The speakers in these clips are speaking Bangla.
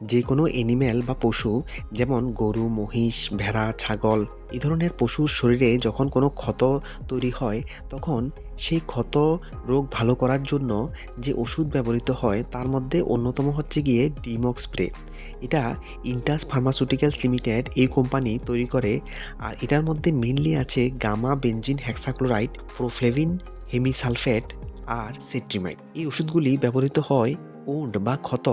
যে কোনো অ্যানিম্যাল বা পশু যেমন গরু, মহিষ, ভেড়া, ছাগল এই ধরনের পশুর শরীরে যখন কোনো ক্ষত তৈরি হয় তখন সেই ক্ষত রোগ ভালো করার জন্য যে ওষুধ ব্যবহৃত হয় তার মধ্যে অন্যতম হচ্ছে গিয়ে ডিমক্স স্প্রে। এটা ইন্টাস ফার্মাসিউটিক্যালস লিমিটেড এই কোম্পানি তৈরি করে। আর এটার মধ্যে মেইনলি আছে গামা বেনজিন হেক্সাক্লোরাইড, প্রোফ্লেভিন, হেমিসালফেট আর সিট্রিমাইড। এই ওষুধগুলি ব্যবহৃত হয় উন্ড বা ক্ষত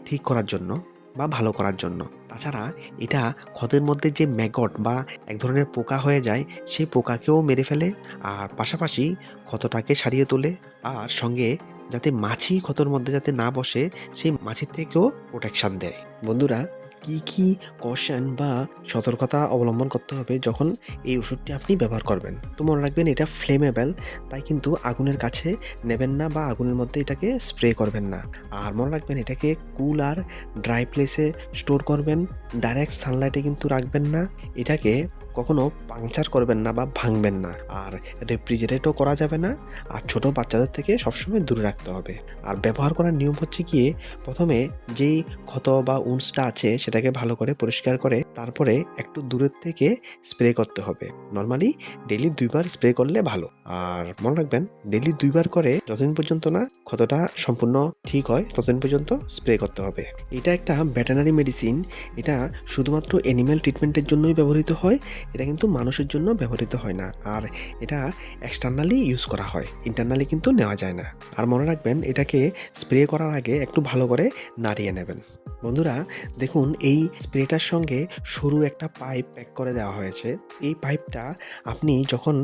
ঠিক করার জন্য বা ভালো করার জন্য। তাছাড়া এটা ক্ষতের মধ্যে যে ম্যাগট বা এক ধরনের পোকা হয়ে যায় সেই পোকাকেও মেরে ফেলে, আর পাশাপাশি ক্ষতটাকে সারিয়ে তোলে, আর সঙ্গে যাতে মাছি ক্ষতর মধ্যে যাতে না বসে সেই মাছির থেকেও প্রোটেকশন দেয়। বন্ধুরা, কি কি কশন বা সতর্কতা অবলম্বন করতে হবে যখন এই ওষুধটি আপনি ব্যবহার করবেন? তো মনে রাখবেন এটা ফ্লেমেবল, তাই কিন্তু আগুনের কাছে নেবেন না বা আগুনের মধ্যে এটাকে স্প্রে করবেন না। আর মনে রাখবেন এটাকে কুল আর ড্রাই প্লেসে স্টোর করবেন, ডাইরেক্ট সানলাইটে কিন্তু রাখবেন না। এটাকে কখনো পাংচার করবেন না বা ভাঙবেন না, আর রেফ্রিজারেটও করা যাবে না। আর ছোট বাচ্চাদের থেকে সবসময় দূরে রাখতে হবে। আর ব্যবহার করার নিয়ম হচ্ছে গিয়ে প্রথমে যেই ক্ষত বা উন্সটা আছে সেটাকে ভালো করে পরিষ্কার করে তারপরে একটু দূরের থেকে স্প্রে করতে হবে। নর্মালি ডেইলি 2 বার স্প্রে করলে ভালো। আর মনে রাখবেন ডেইলি 2 বার করে যতদিন পর্যন্ত না ক্ষতটা সম্পূর্ণ ঠিক হয় ততদিন পর্যন্ত স্প্রে করতে হবে। এটা একটা ভেটেরিনারি মেডিসিন। এটা শুধুমাত্র অ্যানিম্যাল ট্রিটমেন্টের জন্যই ব্যবহৃত হয়। এটা কিন্তু মানুষের জন্য ব্যবহৃত হয় না। আর এটা এক্সটার্নালি ইউজ করা হয়, ইন্টারনালি কিন্তু নেওয়া যায় না। আর মনে রাখবেন এটাকে স্প্রে করার আগে একটু ভালো করে নাড়িয়ে নেবেন। বন্ধুরা দেখুন, এই স্প্রেটার সঙ্গে সরু একটা পাইপ প্যাক করে দেওয়া হয়েছে। এই পাইপটা আপনি যখন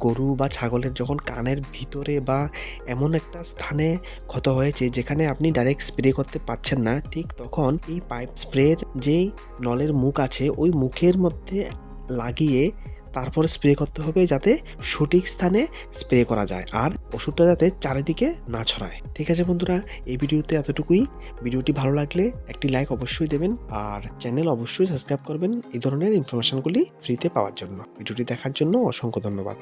গরু বা ছাগলের যখন কানের ভিতরে বা এমন একটা স্থানে ক্ষত হয়েছে যেখানে আপনি ডাইরেক্ট স্প্রে করতে পারছেন না, ঠিক তখন এই পাইপ স্প্রের যেই নলের মুখ আছে ওই মুখের মধ্যে লাগিয়ে তারপরে স্প্রে করতে হবে যাতে সঠিক স্থানে স্প্রে করা যায় আর ওষুধটা যাতে চারিদিকে না ছড়ায়। ঠিক আছে বন্ধুরা, এই ভিডিওতে এতটুকুই। ভিডিওটি ভালো লাগলে একটি লাইক অবশ্যই দেবেন আর চ্যানেল অবশ্যই সাবস্ক্রাইব করবেন এই ধরনের ইনফরমেশনগুলি ফ্রিতে পাওয়ার জন্য। ভিডিওটি দেখার জন্য অসংখ্য ধন্যবাদ।